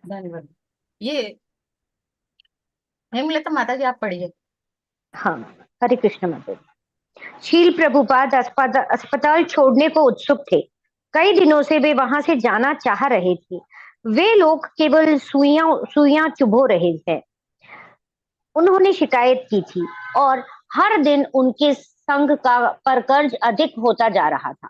धन्यवाद। ये हेमलता माता जी, आप पढ़िए। हाँ। हरे कृष्ण माता। शील प्रभुपाद अस्पताल छोड़ने को उत्सुक थे। कई दिनों से वे वहां से जाना चाह रहे थे। वे लोग केवल सुइयां सुइयां चुभो रहे थे। उन्होंने शिकायत की थी और हर दिन उनके संघ का पर कर्ज अधिक होता जा रहा था।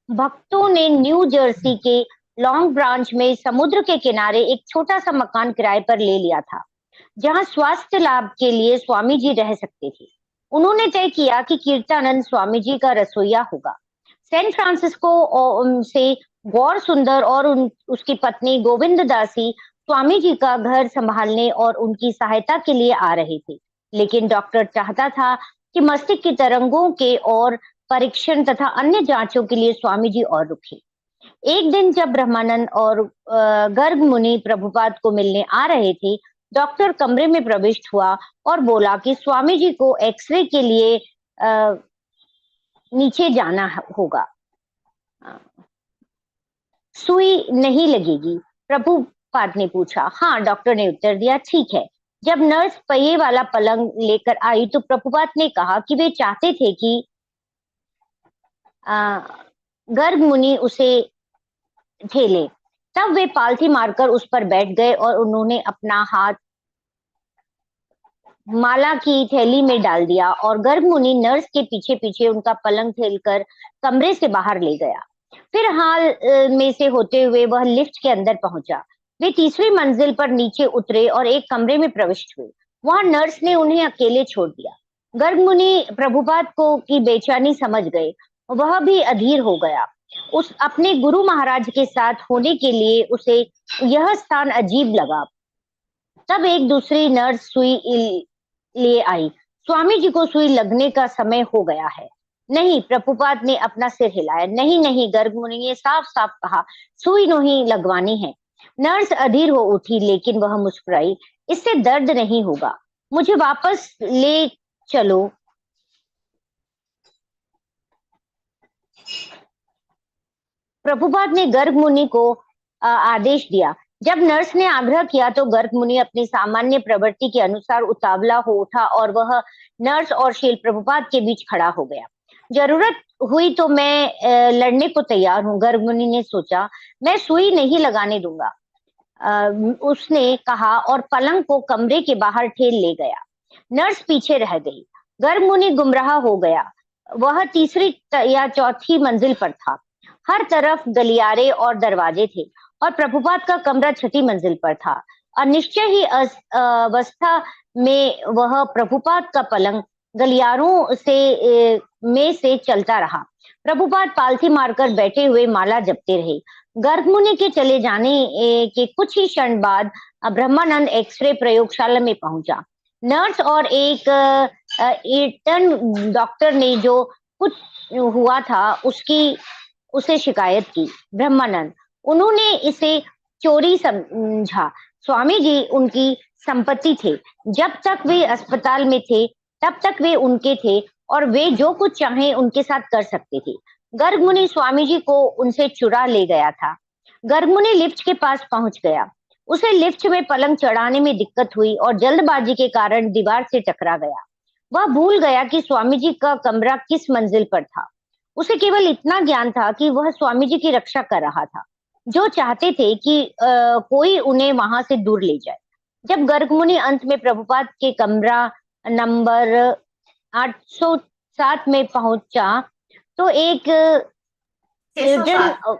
भक्तों ने न्यू जर्सी के लॉन्ग ब्रांच में समुद्र के किनारे एक छोटा सा मकान किराए पर ले लिया था, जहां स्वास्थ्य लाभ के लिए स्वामी जी रह सकते थे। उन्होंने तय किया कि कीर्तानंद स्वामी जी का रसोइया होगा। सैन फ्रांसिस्को से गौर सुंदर और उसकी पत्नी गोविंद दासी स्वामी जी का घर संभालने और उनकी सहायता के लिए आ रहे थे। लेकिन डॉक्टर चाहता था कि मस्तिष्क की तरंगों के और परीक्षण तथा अन्य जांचों के लिए स्वामी जी और रुके। एक दिन जब ब्रह्मानंद और गर्ग मुनि प्रभुपाद को मिलने आ रहे थे, डॉक्टर कमरे में प्रविष्ट हुआ और बोला कि स्वामी जी को एक्सरे के लिए अ, नीचे जाना होगा। सुई नहीं लगेगी? प्रभुपाद ने पूछा। हाँ, डॉक्टर ने उत्तर दिया। ठीक है। जब नर्स पहिए वाला पलंग लेकर आई तो प्रभुपाद ने कहा कि वे चाहते थे कि आ, गर्ग मुनि उसे झेले। तब वे पालथी मारकर उस पर बैठ गए और उन्होंने अपना हाथ माला की थैली में डाल दिया और गर्ग मुनि नर्स के पीछे पीछे उनका पलंग ठेलकर कमरे से बाहर ले गया। फिर हाल में से होते हुए वह लिफ्ट के अंदर पहुंचा। वे तीसरी मंजिल पर नीचे उतरे और एक कमरे में प्रविष्ट हुए। वहां नर्स ने उन्हें अकेले छोड़ दिया। गर्ग मुनि प्रभुपाद को की बेचैनी समझ गए। वह भी अधीर हो गया। उस अपने गुरु महाराज के साथ होने के लिए उसे यह स्थान अजीब लगा। तब एक दूसरी नर्स सुई लिए आई। स्वामी जी को सुई लगने का समय हो गया है। नहीं, प्रभुपाद ने अपना सिर हिलाया। नहीं नहीं, गर्ग मुनि ने साफ साफ कहा, सुई नहीं लगवानी है। नर्स अधीर हो उठी, लेकिन वह मुस्कुराई। इससे दर्द नहीं होगा। मुझे वापस ले चलो। प्रभुपाद ने गर्ग मुनि को आदेश दिया। जब नर्स ने आग्रह किया तो गर्ग मुनि अपनी सामान्य प्रवृत्ति के अनुसार उतावला हो उठा और वह नर्स और शील प्रभुपाद के बीच खड़ा हो गया। जरूरत हुई तो मैं लड़ने को तैयार हूँ, गर्ग मुनि ने सोचा। मैं सुई नहीं लगाने दूंगा, उसने कहा और पलंग को कमरे के बाहर ठेल ले गया। नर्स पीछे रह गई। गर्ग मुनि गुमराह हो गया। वह तीसरी या चौथी मंजिल पर था। हर तरफ गलियारे और दरवाजे थे और प्रभुपाद का कमरा छठी मंजिल पर था। अनिश्चय ही अवस्था में वह प्रभुपाद का पलंग गलियारों में से चलता रहा। प्रभुपाद पालथी मारकर बैठे हुए माला जपते रहे। गर्ग मुनि के चले जाने के कुछ ही क्षण बाद ब्रह्मानंद एक्सरे प्रयोगशाला में पहुंचा। नर्स और एक इंटर्न डॉक्टर ने जो कुछ हुआ था उसकी उसे शिकायत की। ब्रह्मानंद, उन्होंने इसे चोरी समझा। स्वामी जी उनकी संपत्ति थे। जब तक वे अस्पताल में थे तब तक वे उनके थे और वे जो कुछ चाहे उनके साथ कर सकते थे। गर्ग मुनि स्वामी जी को उनसे चुरा ले गया था। गर्ग मुनि लिफ्ट के पास पहुंच गया। उसे लिफ्ट में पलंग चढ़ाने में दिक्कत हुई और जल्दबाजी के कारण दीवार से टकरा गया। वह भूल गया कि स्वामी जी का कमरा किस मंजिल पर था। उसे केवल इतना ज्ञान था कि वह स्वामी जी की रक्षा कर रहा था, जो चाहते थे कि कोई उन्हें वहां से दूर ले जाए। जब गर्ग मुनि अंत में प्रभुपाद के कमरा नंबर 807 में पहुंचा तो एक 607। एजेंट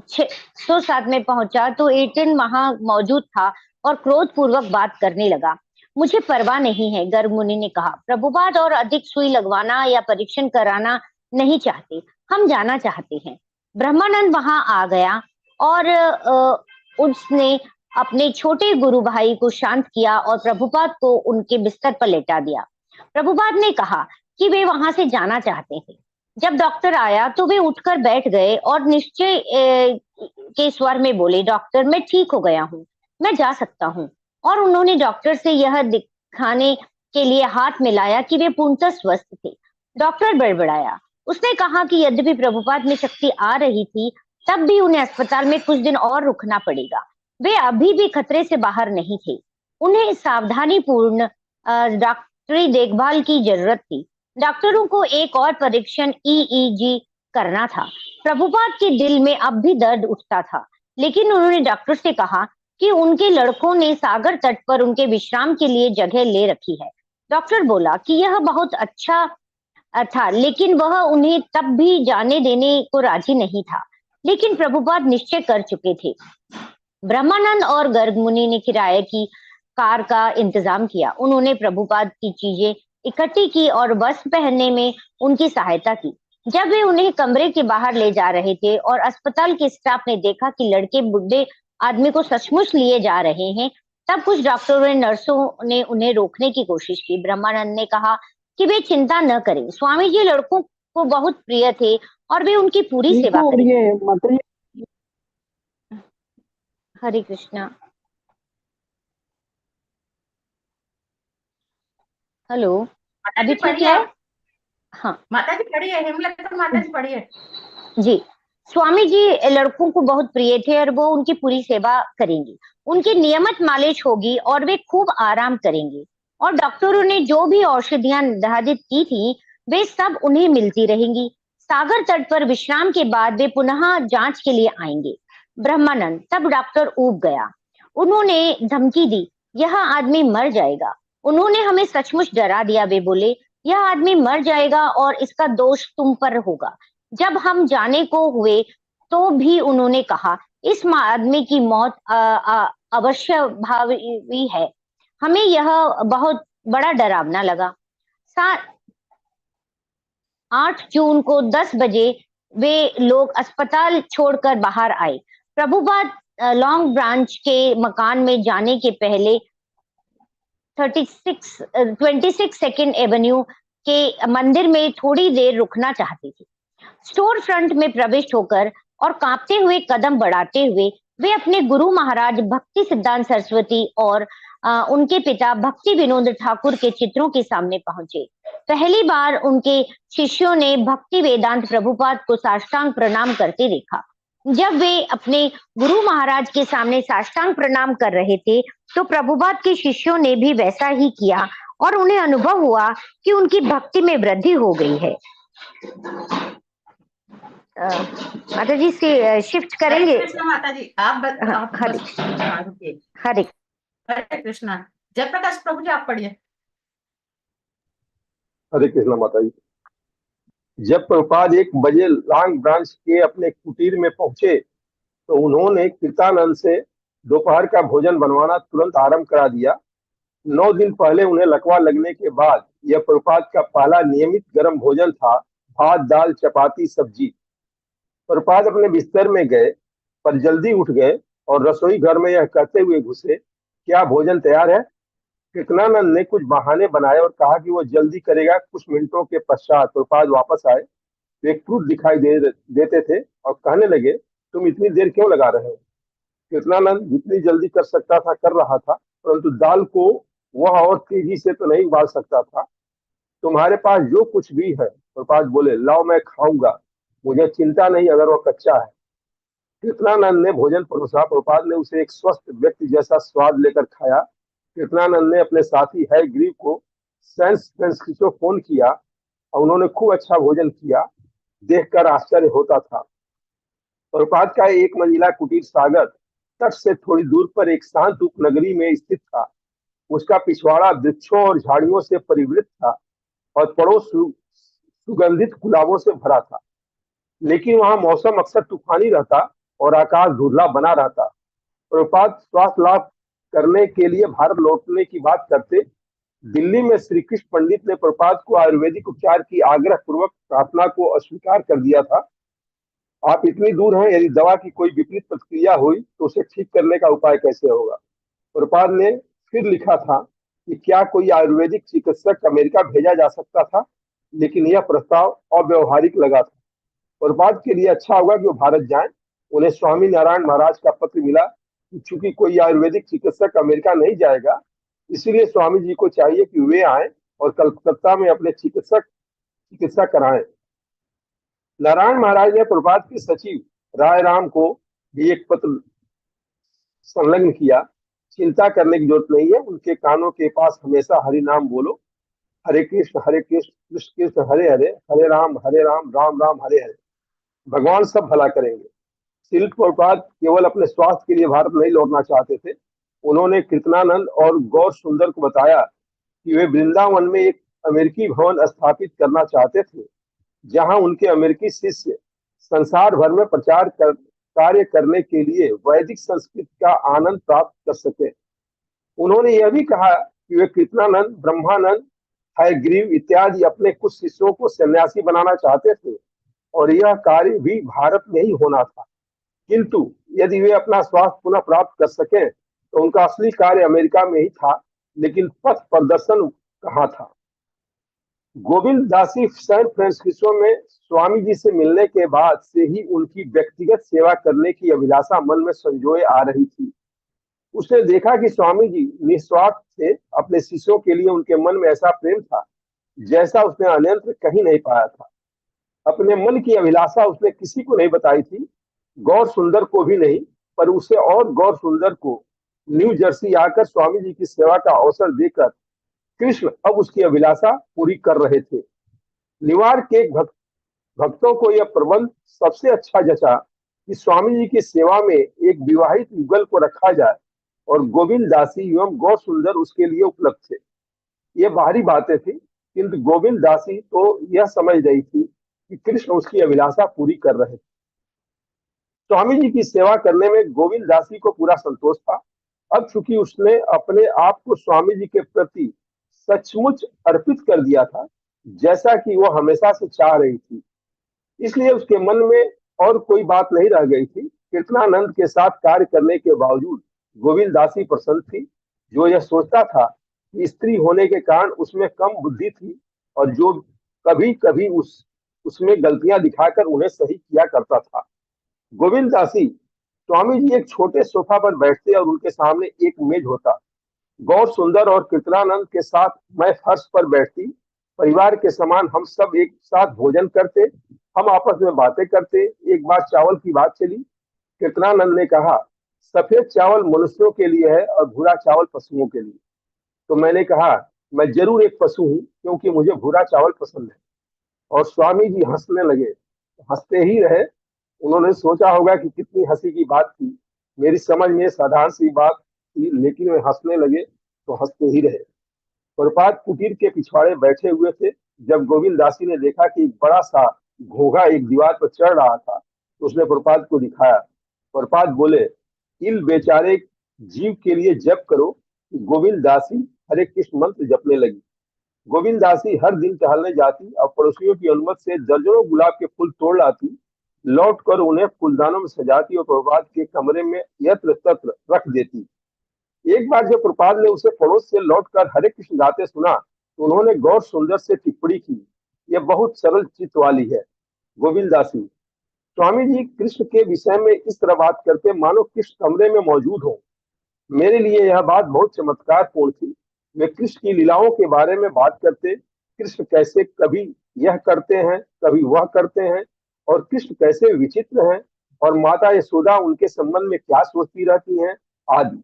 607 में पहुंचा तो एजेंट वहां मौजूद था और क्रोध पूर्वक बात करने लगा। मुझे परवाह नहीं है, गर्ग मुनि ने कहा। प्रभुपाद और अधिक सुई लगवाना या परीक्षण कराना नहीं चाहते, हम जाना चाहते हैं। ब्रह्मानंद वहां आ गया और उसने अपने छोटे गुरु भाई को शांत किया और प्रभुपाद को उनके बिस्तर पर लेटा दिया। प्रभुपाद ने कहा कि वे वहां से जाना चाहते थे। जब डॉक्टर आया तो वे उठकर बैठ गए और निश्चय के स्वर में बोले, डॉक्टर, मैं ठीक हो गया हूँ, मैं जा सकता हूँ। और उन्होंने डॉक्टर से यह दिखाने के लिए हाथ मिलाया कि वे पूर्णतः स्वस्थ थे। डॉक्टर बड़बड़ाया। उसने कहा कि यद्यपि प्रभुपाद में शक्ति आ रही थी, तब भी उन्हें अस्पताल में कुछ दिन और रुकना पड़ेगा। वे अभी भी खतरे से बाहर नहीं थे। उन्हें सावधानी पूर्ण डॉक्टरी देखभाल की जरूरत थी। डॉक्टरों को एक और परीक्षण ईईजी करना था। प्रभुपाद के दिल में अब भी दर्द उठता था, लेकिन उन्होंने डॉक्टर से कहा कि उनके लड़कों ने सागर तट पर उनके विश्राम के लिए जगह ले रखी है। डॉक्टर बोला कि यह बहुत अच्छा था, लेकिन वह उन्हें तब भी जाने देने को राजी नहीं था। लेकिन प्रभुपाद निश्चय कर चुके थे। ब्रह्मानंद और गर्ग मुनि ने किराए की कार का इंतजाम किया। उन्होंने प्रभुपाद की चीजें इकट्ठी की और वस्त्र पहनने में उनकी सहायता की। जब वे उन्हें कमरे के बाहर ले जा रहे थे और अस्पताल के स्टाफ ने देखा कि लड़के बुढ़े आदमी को सचमुच लिए जा रहे हैं, तब कुछ डॉक्टरों ने नर्सों ने उन्हें रोकने की कोशिश की। ब्रह्मानंद ने कहा कि वे चिंता न करें, स्वामी जी लड़कों को बहुत प्रिय थे और वे उनकी पूरी सेवा करेंगे। हरे कृष्णा। हेलो, माता अभी जी ठीक पढ़िए है? आप। हाँ माता जी पढ़िए, हेमलता माता जी पढ़िए। जी। स्वामी जी लड़कों को बहुत प्रिय थे और वो उनकी पूरी सेवा करेंगी। उनकी नियमित मालिश होगी और वे खूब आराम करेंगे। और डॉक्टरों ने जो भी औषधियां निर्धारित की थी, वे सब उन्हें मिलती रहेंगी। सागर तट पर विश्राम के बाद वे पुनः जांच के लिए आएंगे। ब्रह्मानंद तब डॉक्टर ऊब गया। उन्होंने धमकी दी, यह आदमी मर जाएगा। उन्होंने हमें सचमुच डरा दिया। वे बोले, यह आदमी मर जाएगा और इसका दोष तुम पर होगा। जब हम जाने को हुए तो भी उन्होंने कहा, इस आदमी की मौत अवश्य भावी है। हमें यह बहुत बड़ा डरावना लगा। 8 जून को 10 बजे वे लोग अस्पताल छोड़कर बाहर आए। प्रभुपाद लॉन्ग ब्रांच के मकान में जाने के पहले 26 सेकेंड एवेन्यू के मंदिर में थोड़ी देर रुकना चाहती थी। स्टोर फ्रंट में प्रविष्ट होकर और कांपते हुए कदम बढ़ाते हुए वे अपने गुरु महाराज भक्ति सिद्धांत सरस्वती और उनके पिता भक्ति विनोद ठाकुर के चित्रों के सामने पहुंचे। पहली बार उनके शिष्यों ने भक्ति वेदांत प्रभुपाद को साष्टांग प्रणाम करते देखा। जब वे अपने गुरु महाराज के सामने साष्टांग प्रणाम कर रहे थे, तो प्रभुपाद के शिष्यों ने भी वैसा ही किया और उन्हें अनुभव हुआ कि उनकी भक्ति में वृद्धि हो गई है। माता जी से शिफ्ट करेंगे। हरे कृष्णा माता जी, आप हरे बस रुकिए। हरे हरे कृष्णा। जयप्रकाश प्रभु जी आप पढ़िए। हरे कृष्णा माता जी। जब प्रभुपाद 1 बजे लॉन्ग ब्रांच के अपने कुटीर में पहुंचे तो उन्होंने कृतानंद से दोपहर का भोजन बनवाना तुरंत आरंभ करा दिया। 9 दिन पहले उन्हें लकवा लगने के बाद यह प्रभुपाद का पहला नियमित गर्म भोजन था। भात, दाल, चपाती, सब्जी। प्रभुपाद अपने बिस्तर में गए पर जल्दी उठ गए और रसोई घर में यह कहते हुए घुसे, क्या भोजन तैयार है? कृष्णानंद ने कुछ बहाने बनाए और कहा कि वो जल्दी करेगा। कुछ मिनटों के पश्चात प्रभुपाद वापस आए। वे क्रुद्ध दिखाई देते थे और कहने लगे, तुम इतनी देर क्यों लगा रहे हो? कृष्णानंद जितनी जल्दी कर सकता था कर रहा था, परंतु दाल को वह और तेजी से तो नहीं उबाल सकता था। तुम्हारे पास जो कुछ भी है, प्रभुपाद बोले, लाओ मैं खाऊंगा, मुझे चिंता नहीं अगर वह कच्चा है। कृष्णानंद ने भोजन परोसा। प्रभुपाद ने उसे एक स्वस्थ व्यक्ति जैसा स्वाद लेकर खाया। कृष्णानंद ने अपने साथी है ग्रीव को सैन फ्रांसिस्को फोन किया और उन्होंने खूब अच्छा भोजन किया। देखकर आश्चर्य होता था। प्रभुपाद का एक मंजिला कुटीर सागर तट से थोड़ी दूर पर एक शांत उपनगरी में स्थित था। उसका पिछवाड़ा वृक्षों और झाड़ियों से परिवृत था और पड़ोस सुगंधित गुलाबों से भरा था। लेकिन वहां मौसम अक्सर तूफानी रहता और आकाश धुंधला बना रहता। प्रभुपाद स्वास्थ्य लाभ करने के लिए भारत लौटने की बात करते। दिल्ली में श्री कृष्ण पंडित ने प्रभुपाद को आयुर्वेदिक उपचार की आग्रह पूर्वक प्रार्थना को अस्वीकार कर दिया था। आप इतनी दूर हैं, यदि दवा की कोई विपरीत प्रतिक्रिया हुई तो उसे ठीक करने का उपाय कैसे होगा? प्रभुपाद ने फिर लिखा था कि क्या कोई आयुर्वेदिक चिकित्सक अमेरिका भेजा जा सकता था, लेकिन यह प्रस्ताव अव्यवहारिक लगा था। प्रभुपाद के लिए अच्छा होगा कि वो भारत जाएं। उन्हें स्वामी नारायण महाराज का पत्र मिला कि चूंकि कोई आयुर्वेदिक चिकित्सक अमेरिका नहीं जाएगा, इसलिए स्वामी जी को चाहिए कि वे आए और कलकत्ता में अपने चिकित्सा कराएं। नारायण महाराज ने प्रभुपाद के सचिव राय राम को भी एक पत्र संलग्न किया। चिंता करने की जरूरत नहीं है, उनके कानों के पास हमेशा हरि नाम बोलो, हरे कृष्ण कृष्ण कृष्ण हरे हरे, हरे राम राम राम हरे हरे। भगवान सब भला करेंगे। श्रील प्रभुपाद केवल अपने स्वास्थ्य के लिए भारत नहीं लौटना चाहते थे। उन्होंने कृष्णानंद और गौर सुंदर को बताया कि वे वृंदावन में एक अमेरिकी भवन स्थापित करना चाहते थे, जहां उनके अमेरिकी शिष्य संसार भर में कार्य करने के लिए वैदिक संस्कृत का आनंद प्राप्त कर सके। उन्होंने यह भी कहा कि वे कृष्णानंद, ब्रह्मानंद, हयग्रीव इत्यादि अपने कुछ शिष्यों को सन्यासी बनाना चाहते थे और यह कार्य भी भारत में ही होना था। किंतु यदि वे अपना स्वास्थ्य पुनः प्राप्त कर सके तो उनका असली कार्य अमेरिका में ही था, लेकिन पथ प्रदर्शन कहाँ था। गोविंद दासी सैन फ्रांसिस्को में स्वामी जी से मिलने के बाद से ही उनकी व्यक्तिगत सेवा करने की अभिलाषा मन में संजोए आ रही थी। उसने देखा कि स्वामी जी निस्वार्थ थे। अपने शिष्यों के लिए उनके मन में ऐसा प्रेम था जैसा उसने अन्यत्र कहीं नहीं पाया था। अपने मन की अभिलाषा उसने किसी को नहीं बताई थी, गौर सुंदर को भी नहीं, पर उसे और गौर सुंदर को न्यू जर्सी आकर स्वामी जी की सेवा का अवसर देकर कृष्ण अब उसकी अभिलाषा पूरी कर रहे थे। न्यूयॉर्क के भक्तों को यह प्रबंध सबसे अच्छा जचा कि स्वामी जी की सेवा में एक विवाहित युगल को रखा जाए और गोविंद दासी एवं गौर सुंदर उसके लिए उपलब्ध थे। ये बाहरी बातें थी, किंतु गोविंद दासी तो यह समझ रही थी कि कृष्ण उसकी अभिलाषा पूरी कर रहे थे। स्वामी जी की सेवा करने में गोविंद दासी को पूरा संतोष था। अब चूंकि उसने अपने आप को स्वामी जी के प्रति सचमुच अर्पित कर दिया था, जैसा कि वो हमेशा से चाह रही थी, इसलिए उसके मन में और कोई बात नहीं रह गई थी। कृष्णानंद के साथ कार्य करने के बावजूद गोविंद दासी प्रसन्न थी। जो यह सोचता था कि स्त्री होने के कारण उसमें कम बुद्धि थी और जो कभी कभी उसमें गलतियां दिखाकर उन्हें सही किया करता था। गोविंद दासी स्वामी जी एक छोटे सोफा पर बैठते और उनके सामने एक मेज होता। गौर सुंदर और कृष्णानंद के साथ मैं फर्श पर बैठती। परिवार के समान हम सब एक साथ भोजन करते, हम आपस में बातें करते। एक बार चावल की बात चली। कृष्णानंद ने कहा, सफेद चावल मनुष्यों के लिए है और भूरा चावल पशुओं के लिए। तो मैंने कहा, मैं जरूर एक पशु हूँ, क्योंकि मुझे भूरा चावल पसंद है। और स्वामी जी हंसने लगे। हंसते ही रहे। उन्होंने सोचा होगा कि कितनी हंसी की बात थी। मेरी समझ में साधारण सी बात थी, लेकिन वे हंसने लगे तो हंसते ही रहे। प्रपात कुटीर के पिछवाड़े बैठे हुए थे। जब गोविंद दासी ने देखा कि एक बड़ा सा घोंघा एक दीवार पर चढ़ रहा था, तो उसने प्रपात को दिखाया। प्रपात बोले, इल बेचारे जीव के लिए जप करो। गोविंद दासी हरे कृष्ण मंत्र जपने लगी। गोविंद दासी हर दिन टहलने जाती और पड़ोसियों की अनुमति से दर्जनों गुलाब के फूल तोड़ लाती, लौट कर उन्हें फूलदानों में सजाती और प्रभात के कमरे में यत्र तत्र रख देती। एक बार जब प्रपात ने उसे पड़ोस से लौटकर हरे कृष्ण गाते सुना, तो उन्होंने गौर सुंदर से टिप्पणी की, यह बहुत सरल चित्त वाली है। गोविंद दासी, स्वामी जी कृष्ण के विषय में इस तरह बात करते मानो कृष्ण कमरे में मौजूद हो। मेरे लिए यह बात बहुत चमत्कार पूर्ण थी। वे कृष्ण की लीलाओं के बारे में बात करते, कृष्ण कैसे कभी यह करते हैं, कभी वह करते हैं, और कृष्ण कैसे विचित्र हैं, और माता यशोदा उनके संबंध में क्या सोचती रहती हैं, आदि।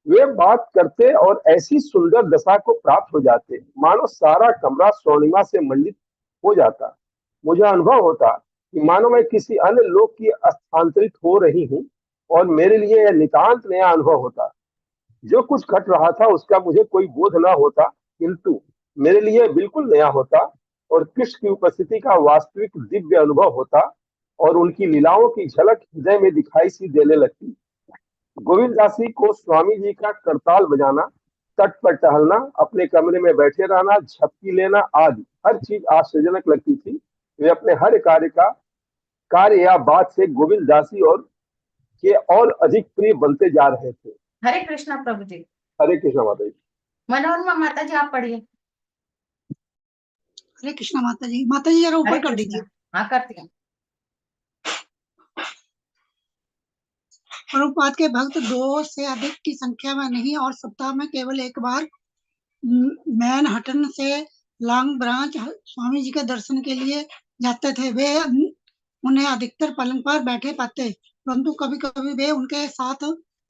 वे बात करते और ऐसी सुंदर दशा को प्राप्त हो जाते मानो सारा कमरा स्वर्णिमा से मंडित हो जाता। मुझे अनुभव होता कि मानो मैं किसी अन्य लोक की स्थानांतरित हो रही हूँ और मेरे लिए यह नितांत नया अनुभव होता। जो कुछ घट रहा था उसका मुझे कोई बोध न होता, किंतु मेरे लिए बिल्कुल नया होता और कृष्ण की उपस्थिति का वास्तविक दिव्य अनुभव होता और उनकी लीलाओं की झलक हृदय में दिखाई सी देने लगती। गोविंद दासी को स्वामी जी का करताल बजाना, तट पर टहलना, अपने कमरे में बैठे रहना, झपकी लेना आदि हर चीज आश्चर्यजनक लगती थी। वे अपने हर कार्य या बात से गोविंद दासी और अधिक प्रिय बनते जा रहे थे। हरे कृष्णा प्रभु जी। हरे कृष्णा माता जी। मनोरमा माता जी आप पढ़िए। हरे कृष्णा माता जी। माता जी जरा ऊपर कर दीजिए। हाँ करती हूँ। प्रभुपाद के भक्त 2 से अधिक की संख्या में नहीं और सप्ताह में केवल एक बार मैनहट्टन से लॉन्ग ब्रांच स्वामी जी के दर्शन के लिए जाते थे। वे उन्हें अधिकतर पलंग पर बैठे पाते, परंतु कभी कभी वे उनके साथ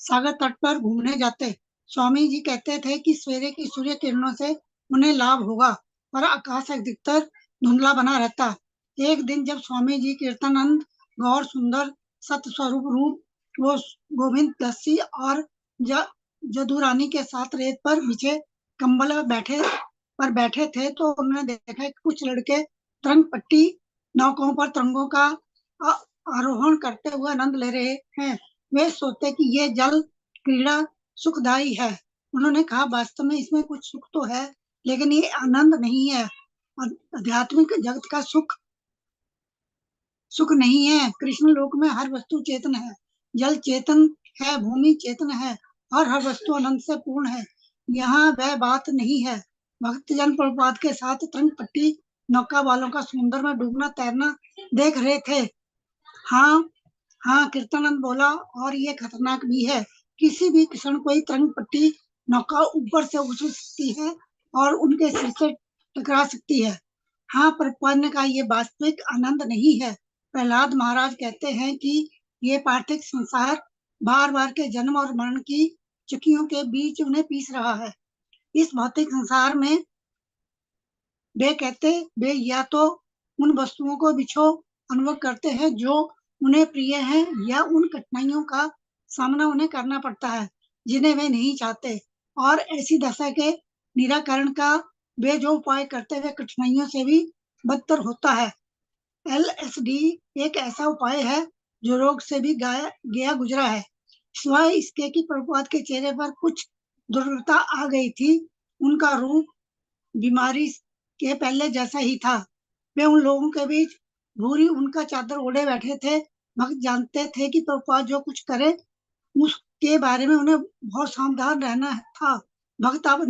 सागर तट पर घूमने जाते। स्वामी जी कहते थे कि सवेरे की सूर्य किरणों से उन्हें लाभ होगा, पर आकाश अधिकतर धुंधला बना रहता। एक दिन जब स्वामी जी कीर्तनानंद गौर सुंदर सत स्वरूप रूप वो गोविंद लस्सी और जदुरानी के साथ रेत पर बिछे कंबल पर बैठे थे, तो उन्होंने देखा कि कुछ लड़के तरंग पट्टी नौकाओं पर तरंगों का आरोहण करते हुए आनंद ले रहे हैं। वे सोचते कि ये जल क्रीड़ा सुखदायी है। उन्होंने कहा, वास्तव में इसमें कुछ सुख तो है, लेकिन ये आनंद नहीं है। आध्यात्मिक जगत का सुख नहीं है। कृष्ण लोक में हर वस्तु चेतन है, जल चेतन है, भूमि चेतन है और हर वस्तु अनंत से पूर्ण है। यहाँ वह बात नहीं है। भक्तजन प्रभुपाद के साथ तरंग पट्टी नौका वालों का समुद्र में डूबना तैरना देख रहे थे। हाँ हाँ, कीर्तनानंद बोला, और ये खतरनाक भी है। किसी भी क्षण कोई तरंग पट्टी नौका ऊपर से उछल सकती है और उनके सिर से टकरा सकती है। हाँ, प्रभुपाद ने कहा, ये वास्तविक आनंद नहीं है। प्रहलाद महाराज कहते हैं कि ये पार्थिव संसार बार बार के जन्म और मरण की चक्कियों के बीच उन्हें पीस रहा है। इस भौतिक संसार में वे या तो उन वस्तुओं को बिछो अनुभव करते हैं जो उन्हें प्रिय है, या उन कठिनाइयों का सामना उन्हें करना पड़ता है जिन्हें वे नहीं चाहते। और ऐसी दशा के निराकरण का वे जो उपाय करते वे कठिनाइयों से भी बदतर होता है। LSD एक ऐसा उपाय है जो रोग से भी गया गुजरा है। सिवाय इसके कि प्रभुपाद के चेहरे पर कुछ दुर्बलता आ गई थी, उनका रूप बीमारी के पहले जैसा ही था। वे उन लोगों के बीच भूरी उनका चादर ओढ़े बैठे थे। भक्त जानते थे कि प्रभुपाद जो कुछ करे उसके बारे में उन्हें बहुत सावधान रहना था। भक्त अब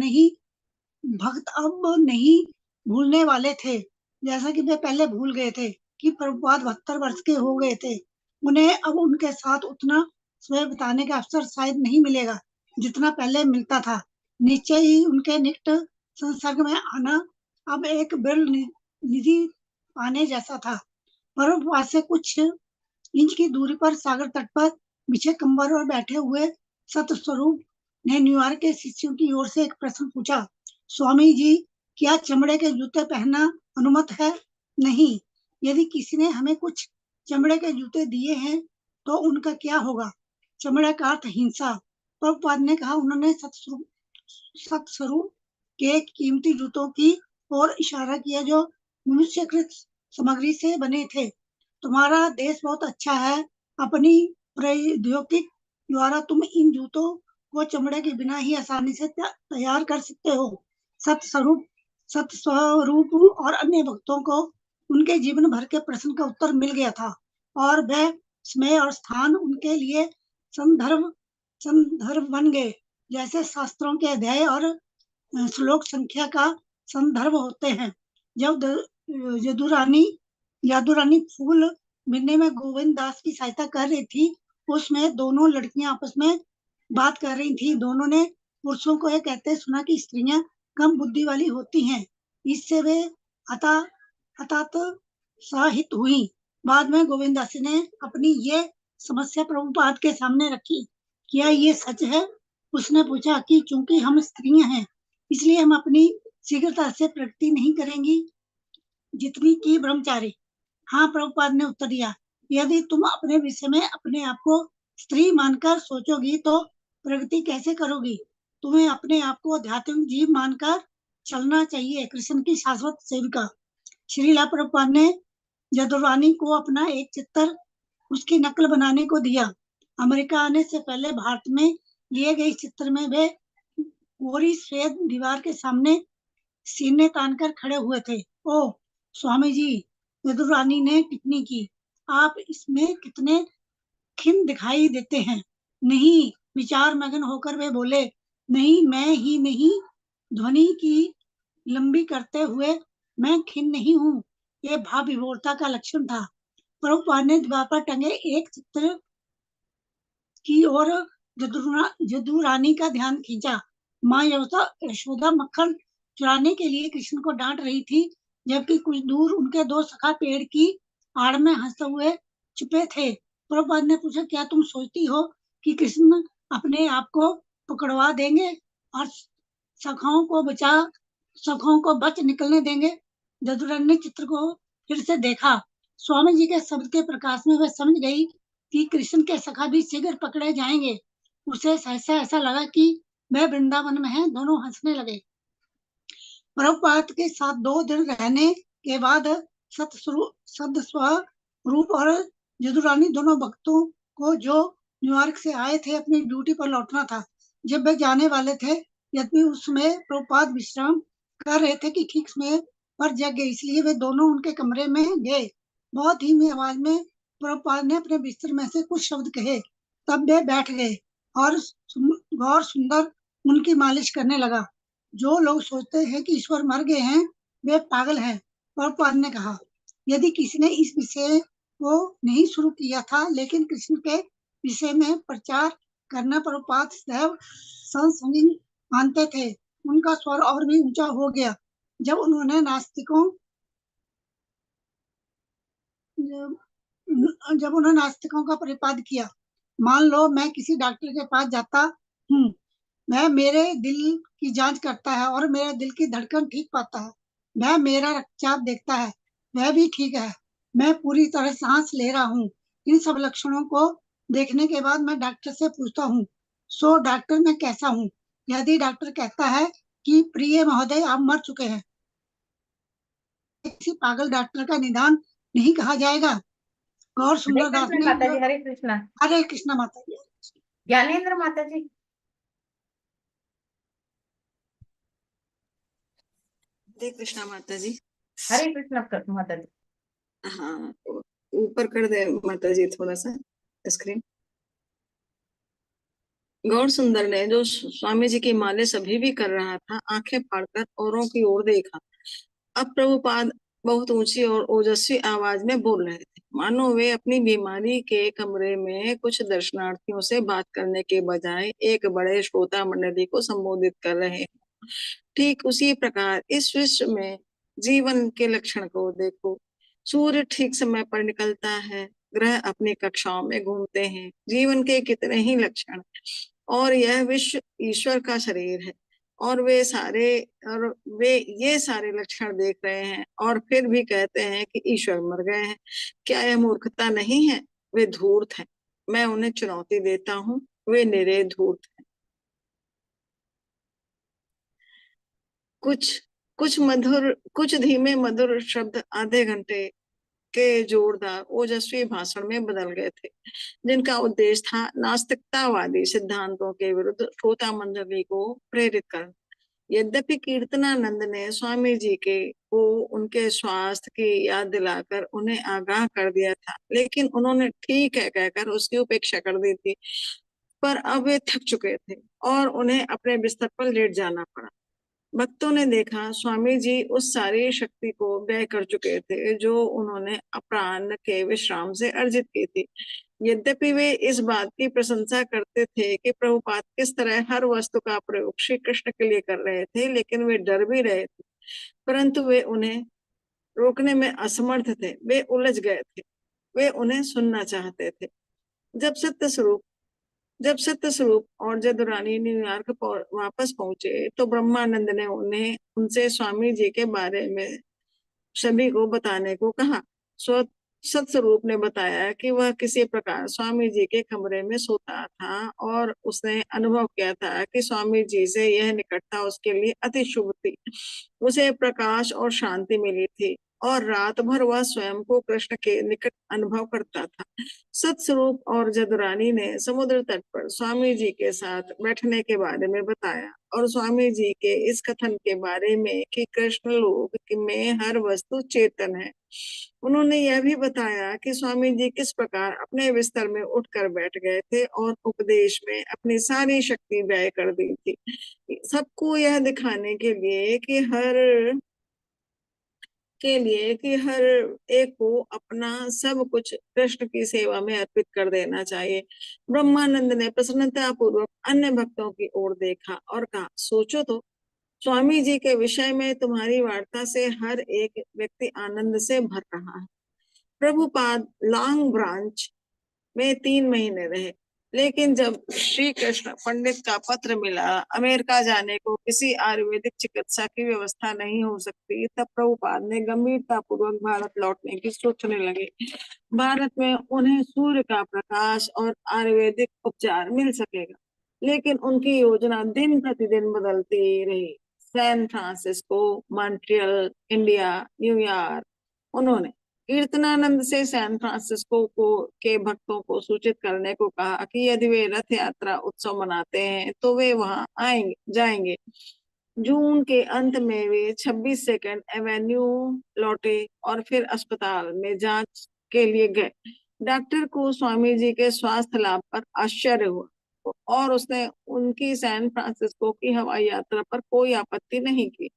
नहीं भूलने वाले थे, जैसा कि वे पहले भूल गए थे कि प्रभुपाद 72 वर्ष के हो गए थे। उन्हें अब उनके साथ उतना समय बिताने का अवसर शायद नहीं मिलेगा जितना पहले मिलता था। निश्चय ही उनके निकट संसर्ग में आना अब एक बिरल निधि पाने जैसा था। प्रभुपाद से कुछ इंच की दूरी पर सागर तट पर बिछे कंबल और बैठे हुए सतस्वरूप ने न्यूयॉर्क के शिष्यों की ओर से एक प्रश्न पूछा, स्वामी जी, क्या चमड़े के जूते पहनना अनुमत है? नहीं। यदि किसी ने हमें कुछ चमड़े के जूते दिए हैं तो उनका क्या होगा? चमड़े का अर्थ हिंसा। प्रभुपाद ने कहा, उन्होंने सतस्वरूप के कीमती जूतों की ओर इशारा किया जो मनुष्यकृत सामग्री से बने थे। तुम्हारा देश बहुत अच्छा है, अपनी प्रौद्योगिकी द्वारा तुम इन जूतों को चमड़े के बिना ही आसानी से तैयार कर सकते हो। सतस्वरूप और अन्य भक्तों को उनके जीवन भर के प्रश्न का उत्तर मिल गया था, और वह समय और स्थान उनके लिए संदर्भ बन गए, जैसे शास्त्रों के अध्याय और श्लोक संख्या का संदर्भ होते हैं। जब जादूरानी फूल मिलने में गोविंद दास की सहायता कर रही थी, उसमें दोनों लड़कियां आपस में बात कर रही थी। दोनों ने पुरुषों को यह कहते सुना कि स्त्रियां कम बुद्धि वाली होती हैं। इससे वे हताहत हुई। बाद में गोविंद दास ने अपनी ये समस्या प्रभुपाद के सामने रखी। क्या ये सच है? उसने पूछा कि चूंकि हम स्त्रियां हैं, इसलिए हम अपनी शीघ्रता से प्रगति नहीं करेंगी जितनी की ब्रह्मचारी। हाँ, प्रभुपाद ने उत्तर दिया, यदि तुम अपने विषय में अपने आप को स्त्री मानकर सोचोगी तो प्रगति कैसे करोगी? तुम्हें अपने आप को आध्यात्मिक जीव मानकर चलना चाहिए, कृष्ण की शाश्वत सेविका। श्रीला प्रभुपाद ने जदुरानी को अपना एक चित्र उसकी नकल बनाने को दिया। अमेरिका आने से पहले भारत में लिए गए चित्र में वे कोरी श्वेत दीवार के सामने सीने तानकर खड़े हुए थे। ओ स्वामी जी, जदुरानी ने टिप्पणी की, आप इसमें कितने खिन्न दिखाई देते हैं। नहीं, विचार मगन होकर वे बोले, नहीं, मैं ही नहीं। ध्वनि की लंबी करते हुए, मैं खिन्न नहीं हूँ। ये भाव विभोरता का लक्षण था। प्रभुपाद ने दीवार पर टंगे एक चित्र की ओर जदुरानी का ध्यान खींचा। माँ यशोदा मक्खन चुराने के लिए कृष्ण को डांट रही थी, जबकि कुछ दूर उनके दो सखा पेड़ की आड़ में हंसते हुए छुपे थे। प्रभुपाद ने पूछा, क्या तुम सोचती हो कि कृष्ण अपने आप को पकड़वा देंगे और सखाओं को बच निकलने देंगे। जदुरानी ने चित्र को फिर से देखा। स्वामी जी के शब्द के प्रकाश में वह समझ गई कि कृष्ण के सखा भी शीघ्र पकड़े जाएंगे। उसे सहसा ऐसा लगा कि वह वृंदावन में है। दोनों हंसने लगे। प्रभुपाद के साथ 2 दिन रहने के बाद सदस्वरूप और जदुरानी दोनों भक्तों को जो न्यूयॉर्क से आए थे अपनी ड्यूटी पर लौटना था। जब वे जाने वाले थे, यद्यपि उस समय प्रभुपाद विश्राम कर रहे थे कि ठीक समय पर जग गए, इसलिए वे दोनों उनके कमरे में गए। बहुत धीमी आवाज में प्रभुपाद ने अपने बिस्तर में से कुछ शब्द कहे। तब वे बैठ गए और गौर सुंदर उनकी मालिश करने लगा। जो लोग सोचते हैं कि ईश्वर मर गए हैं, वे पागल हैं। प्रभुपाद ने कहा, यदि किसी ने इस विषय को नहीं शुरू किया था, लेकिन कृष्ण के विषय में प्रचार करना प्रभुपाद सदैव संस्मरण मानते थे। उनका स्वर और भी ऊंचा हो गया जब उन्होंने नास्तिकों का प्रतिपाद किया। मान लो मैं किसी डॉक्टर के पास जाता हूँ, वह मेरे दिल की जांच करता है और मेरे दिल की धड़कन ठीक पाता है। वह मेरा रक्तचाप देखता है, वह भी ठीक है। मैं पूरी तरह सांस ले रहा हूँ। इन सब लक्षणों को देखने के बाद मैं डॉक्टर से पूछता हूँ, सो डॉक्टर मैं कैसा हूँ? यदि डॉक्टर कहता है कि प्रिय महोदय आप मर चुके हैं, किसी पागल डॉक्टर का निदान नहीं कहा जाएगा। गौर सुंदरदास ने माता जी, हरे कृष्णा। हरे कृष्णा माता जी। ज्ञानेन्द्र माता जी। हरे कृष्णा माता जी। हरे कृष्णा माता जी। हाँ, ऊपर कर दे माता जी थोड़ा सा स्क्रीन। गौर सुंदर ने, जो स्वामी जी की मालिश अभी भी कर रहा था, आंखें फाड़कर औरों की ओर देखा। अब प्रभुपाद बहुत ऊंची और ओजस्वी आवाज में बोल रहे थे, मानो वे अपनी बीमारी के कमरे में कुछ दर्शनार्थियों से बात करने के बजाय एक बड़े श्रोता मंडली को संबोधित कर रहे हैं। ठीक उसी प्रकार इस विश्व में जीवन के लक्षण को देखो। सूर्य ठीक समय पर निकलता है, ग्रह अपनी कक्षाओं में घूमते हैं। जीवन के कितने ही लक्षण, और यह विश्व ईश्वर का शरीर है, और वे ये सारे लक्षण देख रहे हैं और फिर भी कहते हैं कि ईश्वर मर गए हैं। क्या यह मूर्खता नहीं है? वे धूर्त हैं। मैं उन्हें चुनौती देता हूँ, वे निरे धूर्त हैं। कुछ धीमे मधुर शब्द आधे घंटे के जोरदार ओजस्वी भाषण में बदल गए थे, जिनका उद्देश्य था नास्तिकतावादी सिद्धांतों के विरुद्ध श्रोता मंडली को प्रेरित करना। यद्यपि कीर्तनानंद ने स्वामी जी को उनके स्वास्थ्य की याद दिलाकर उन्हें आगाह कर दिया था, लेकिन उन्होंने ठीक है कहकर उसकी उपेक्षा कर दी थी। पर अब वे थक चुके थे और उन्हें अपने बिस्तर पर लेट जाना पड़ा। भक्तों ने देखा स्वामी जी उस सारी शक्ति को व्यय कर चुके थे जो उन्होंने अपराह्न के विश्राम से अर्जित की थी। यद्यपि वे इस बात की प्रशंसा करते थे कि प्रभुपाद किस तरह हर वस्तु का प्रयोग श्री कृष्ण के लिए कर रहे थे, लेकिन वे डर भी रहे थे, परंतु वे उन्हें रोकने में असमर्थ थे। वे उलझ गए थे, वे उन्हें सुनना चाहते थे। जब सत्य स्वरूप और जदुरानी न्यूयॉर्क वापस पहुंचे तो ब्रह्मानंद ने उनसे स्वामी जी के बारे में सभी को बताने को कहा। सत्स्वरूप ने बताया कि वह किसी प्रकार स्वामी जी के कमरे में सोता था और उसने अनुभव किया था कि स्वामी जी से यह निकटता उसके लिए अति शुभ थी। उसे प्रकाश और शांति मिली थी और रात भर वह स्वयं को कृष्ण के निकट अनुभव करता था। सत्स्वरूप और जदुरानी ने समुद्र तट पर स्वामी जी के साथ बैठने के बारे में बताया और स्वामी जी के इस कथन के बारे में कि कृष्ण लोक में हर वस्तु चेतन है। उन्होंने यह भी बताया कि स्वामी जी किस प्रकार अपने बिस्तर में उठकर बैठ गए थे और उपदेश में अपनी सारी शक्ति व्यय कर दी थी, सबको यह दिखाने के लिए कि हर एक को अपना सब कुछ कृष्ण की सेवा में अर्पित कर देना चाहिए। ब्रह्मानंद ने प्रसन्नता पूर्वक अन्य भक्तों की ओर देखा और कहा, सोचो तो, स्वामी जी के विषय में तुम्हारी वार्ता से हर एक व्यक्ति आनंद से भर रहा है। प्रभुपाद लॉन्ग ब्रांच में 3 महीने रहे। लेकिन जब श्री कृष्ण पंडित का पत्र मिला अमेरिका जाने को किसी आयुर्वेदिक चिकित्सा की व्यवस्था नहीं हो सकती, तब प्रभुपाद ने गंभीरता पूर्वक भारत लौटने की सोचने लगे। भारत में उन्हें सूर्य का प्रकाश और आयुर्वेदिक उपचार मिल सकेगा, लेकिन उनकी योजना दिन प्रतिदिन बदलती रही। San Francisco, Montreal, India, New York. उन्होंने कीर्तनानंद से सैन फ्रांसिस्को के भक्तों को सूचित करने को कहा कि यदि वे रथ यात्रा उत्सव मनाते हैं तो वे वहां जाएंगे। जून के अंत में वे 26 सेकंड एवेन्यू लौटे और फिर अस्पताल में जांच के लिए गए। डॉक्टर को स्वामी जी के स्वास्थ्य लाभ पर आश्चर्य हुआ और उसने उनकी सैन फ्रांसिस्को की हवाई यात्रा पर कोई आपत्ति नहीं की।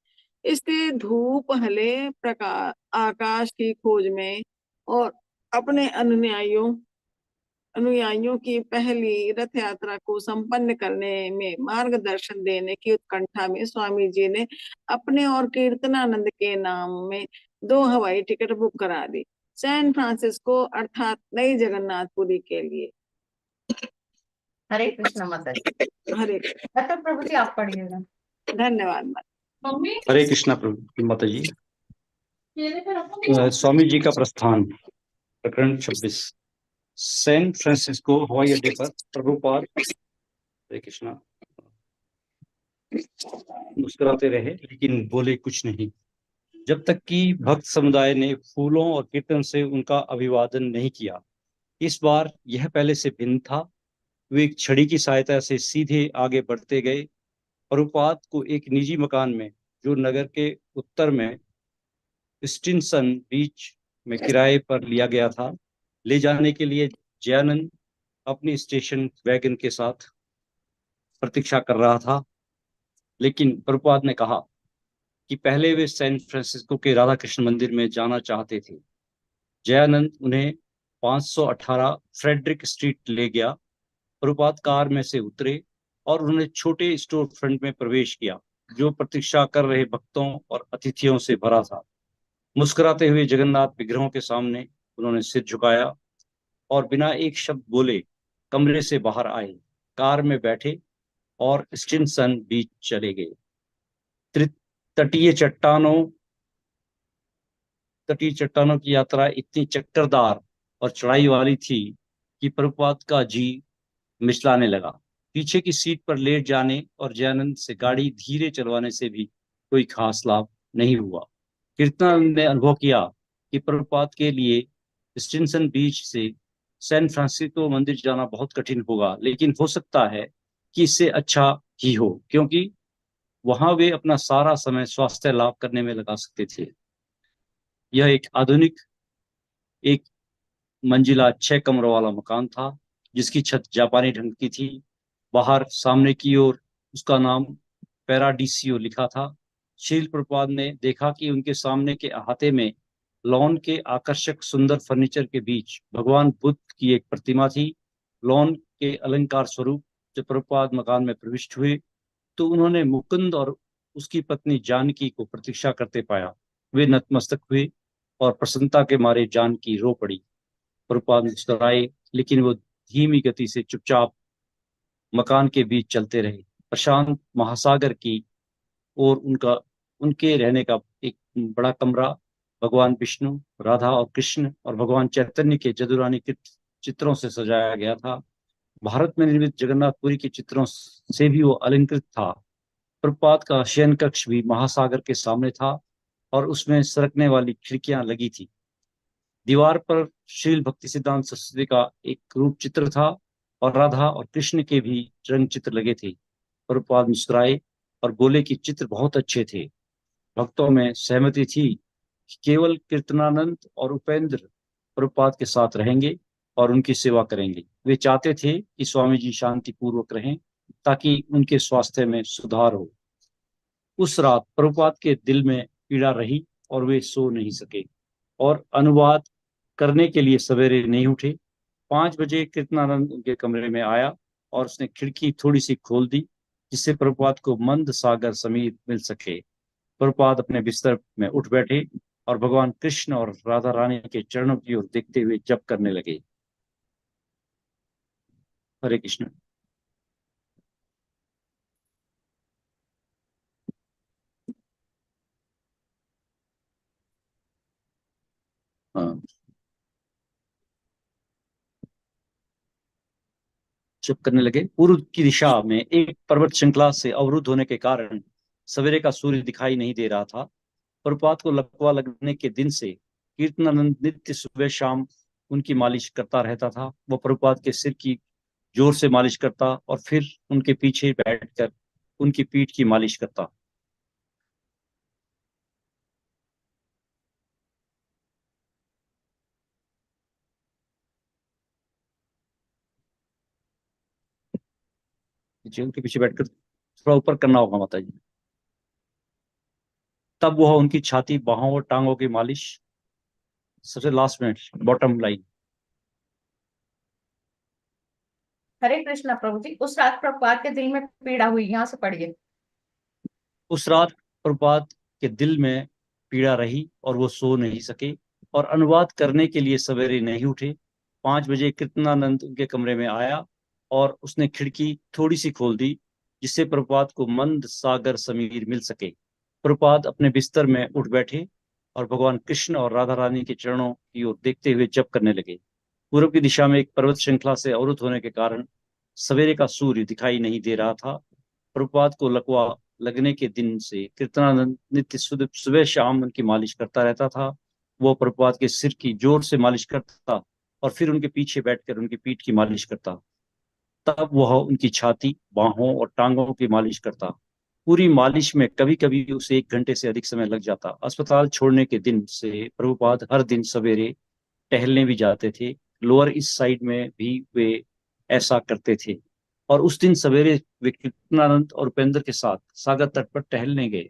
इसलिए धूप हले प्रकाश आकाश की खोज में और अपने अनुयायियों की पहली रथ यात्रा को संपन्न करने में मार्गदर्शन देने की उत्कंठा में स्वामी जी ने अपने और कीर्तनानंद के नाम में 2 हवाई टिकट बुक करा दी, सैन फ्रांसिस्को अर्थात नई जगन्नाथपुरी के लिए। हरे कृष्ण माता जी। हरे डॉक्टर प्रभु जी आप पढ़िएगा। धन्यवाद माता। मम्मी हरे कृष्णा प्रभु माता जी। केले पे रखो। स्वामी जी का प्रस्थान, प्रकरण 26। सैन फ्रांसिस्को हवाई अड्डे पर प्रभुपाद हरे कृष्णा मुस्कुराते रहे लेकिन बोले कुछ नहीं, जब तक कि भक्त समुदाय ने फूलों और कीर्तन से उनका अभिवादन नहीं किया। इस बार यह पहले से भिन्न था। वे एक छड़ी की सहायता से सीधे आगे बढ़ते गए। प्रभुपाद को एक निजी मकान में, जो नगर के उत्तर में स्टिनसन बीच में किराए पर लिया गया था, ले जाने के लिए जयानंद अपनी स्टेशन वैगन के साथ प्रतीक्षा कर रहा था। लेकिन प्रभुपाद ने कहा कि पहले वे सैन फ्रांसिस्को के राधा कृष्ण मंदिर में जाना चाहते थे। जयानंद उन्हें 518 फ्रेडरिक स्ट्रीट ले गया। प्रभुपाद कार में से उतरे और उन्होंने छोटे स्टोर फ्रंट में प्रवेश किया, जो प्रतीक्षा कर रहे भक्तों और अतिथियों से भरा था। मुस्कुराते हुए जगन्नाथ विग्रहों के सामने उन्होंने सिर झुकाया और बिना एक शब्द बोले कमरे से बाहर आए, कार में बैठे और स्टिनसन बीच चले गए। तटीय चट्टानों की यात्रा इतनी चक्करदार और चढ़ाई वाली थी कि प्रभुपाद का जी मिचलाने लगा। पीछे की सीट पर लेट जाने और जयानंद से गाड़ी धीरे चलवाने से भी कोई खास लाभ नहीं हुआ। कीर्तनानंद ने अनुभव किया कि प्रभुपाद के लिए स्टिनसन बीच से सैन फ्रांसिस्को मंदिर जाना बहुत कठिन होगा, लेकिन हो सकता है कि इससे अच्छा ही हो, क्योंकि वहां वे अपना सारा समय स्वास्थ्य लाभ करने में लगा सकते थे। यह एक आधुनिक 1 मंजिला 6 कमरों वाला मकान था, जिसकी छत जापानी ढंग की थी। बाहर सामने की ओर उसका नाम पैराडीसियो लिखा था। शील प्रभुपाद ने देखा कि उनके सामने के अहाते में लॉन के आकर्षक सुंदर फर्नीचर के बीच भगवान बुद्ध की एक प्रतिमा थी। लॉन के अलंकार स्वरूप जब प्रभुपाद मकान में प्रविष्ट हुए तो उन्होंने मुकुंद और उसकी पत्नी जानकी को प्रतीक्षा करते पाया। वे नतमस्तक हुए और प्रसन्नता के मारे जानकी रो पड़ी। प्रभुपाद मुस्कुराए, लेकिन वो धीमी गति से चुपचाप मकान के बीच चलते रहे। प्रशांत महासागर की और उनके रहने का एक बड़ा कमरा भगवान विष्णु, राधा और कृष्ण और भगवान चैतन्य के जदुरानी के चित्रों से सजाया गया था। भारत में निर्मित जगन्नाथपुरी के चित्रों से भी वो अलंकृत था। प्रभुपाद का शयन कक्ष भी महासागर के सामने था और उसमें सरकने वाली खिड़कियां लगी थी। दीवार पर श्रील भक्ति सिद्धांत सरस्वती का एक रूप चित्र था और राधा और कृष्ण के भी रंग चित्र लगे थे। प्रभुपाद मुस्कुराए और बोले कि चित्र बहुत अच्छे थे। भक्तों में सहमति थी कि केवल कीर्तनानंद और उपेंद्र प्रभुपाद के साथ रहेंगे और उनकी सेवा करेंगे। वे चाहते थे कि स्वामी जी शांति पूर्वक रहें ताकि उनके स्वास्थ्य में सुधार हो। उस रात प्रभुपाद के दिल में पीड़ा रही और वे सो नहीं सके और अनुवाद करने के लिए सवेरे नहीं उठे। 5 बजे कीर्तनानंद उनके कमरे में आया और उसने खिड़की थोड़ी सी खोल दी, जिससे प्रभुपाद को मंद सागर समीर मिल सके। प्रभुपाद अपने बिस्तर में उठ बैठे और भगवान कृष्ण और राधा रानी के चरणों की ओर देखते हुए जप करने लगे। हरे कृष्ण। हाँ, चुप करने लगे। पूर्व की दिशा में एक पर्वत श्रृंखला से अवरुद्ध होने के कारण सवेरे का सूर्य दिखाई नहीं दे रहा था। प्रभुपाद को लकवा लगने के दिन से कीर्तनानंद नित्य सुबह शाम उनकी मालिश करता रहता था। वो प्रभुपाद के सिर की जोर से मालिश करता और फिर उनके पीछे बैठकर उनकी पीठ की मालिश करता। जी, उनके पीछे बैठकर थोड़ा ऊपर करना होगा माता जी। तब वह उनकी छाती, बाहों और टांगों की मालिश, सबसे लास्ट में बॉटम लाइन। हरे कृष्णा प्रभु जी। उस रात प्रभुपाद के दिल में पीड़ा हुई, यहाँ से पढ़िए। उस रात प्रभुपाद के दिल में पीड़ा रही और वो सो नहीं सके और अनुवाद करने के लिए सवेरे नहीं उठे। 5 बजे कीर्तनानंद उनके कमरे में आया और उसने खिड़की थोड़ी सी खोल दी जिससे प्रभुपाद को मंद सागर समीर मिल सके। प्रभुपाद अपने बिस्तर में उठ बैठे और भगवान कृष्ण और राधा रानी के चरणों की ओर देखते हुए जप करने लगे। पूर्व की दिशा में एक पर्वत श्रृंखला से अवरुद्ध होने के कारण सवेरे का सूर्य दिखाई नहीं दे रहा था। प्रभुपाद को लकवा लगने के दिन से कीर्तनानंद नित्य सुबह शाम उनकी मालिश करता रहता था। वो प्रभुपाद के सिर की जोर से मालिश करता और फिर उनके पीछे बैठकर उनकी पीठ की मालिश करता। तब वह उनकी छाती, बाहों और टांगों की मालिश करता। पूरी मालिश में कभी कभी उसे 1 घंटे से अधिक समय लग जाता। अस्पताल छोड़ने के दिन से प्रभुपाद हर दिन सवेरे टहलने भी जाते थे। लोअर ईस्ट साइड में भी वे ऐसा करते थे और उस दिन सवेरे वे कीर्तनानंद और उपेंद्र के साथ सागर तट पर टहलने गए।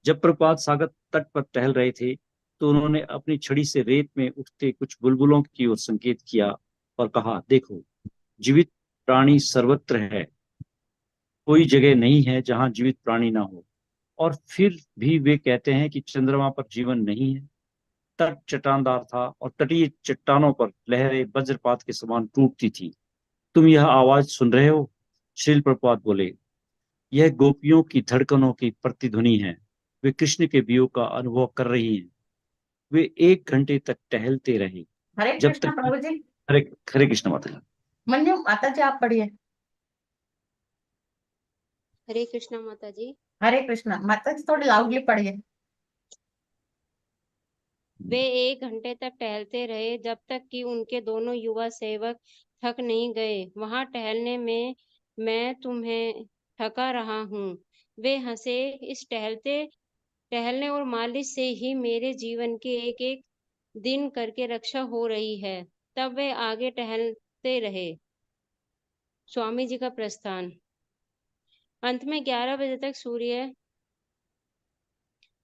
जब प्रभुपाद सागर तट पर टहल रहे थे तो उन्होंने अपनी छड़ी से रेत में उठते कुछ बुलबुलों की ओर संकेत किया और कहा, देखो, जीवित प्राणी सर्वत्र है, कोई जगह नहीं है जहां जीवित प्राणी ना हो। और फिर भी वे कहते हैं कि चंद्रमा पर जीवन नहीं है। तट चट्टानदार था और तटीय चट्टानों पर लहरें वज्रपात के समान टूटती थी। तुम यह आवाज सुन रहे हो? श्रील प्रभुपाद बोले, यह गोपियों की धड़कनों की प्रतिध्वनि है। वे कृष्ण के वियोग का अनुभव कर रही हैं। वे 1 घंटे तक टहलते रहे हरे जब कृष्णा तक प्रभु जी। हरे हरे कृष्ण माता जी। मंजू माता जी आप पढ़िए। हरे कृष्णा माता जी। हरे कृष्णा माता जी, थोड़ी लाउडली पढ़िए। वे 1 घंटे तक टहलते रहे जब तक कि उनके दोनों युवा सेवक थक नहीं गए। वहां टहलने में मैं तुम्हें थका रहा हूँ। वे हंसे, इस टहलने और मालिश से ही मेरे जीवन के एक एक दिन करके रक्षा हो रही है। तब वे आगे टहलते रहे। स्वामी जी का प्रस्थान। अंत में 11 बजे तक सूर्य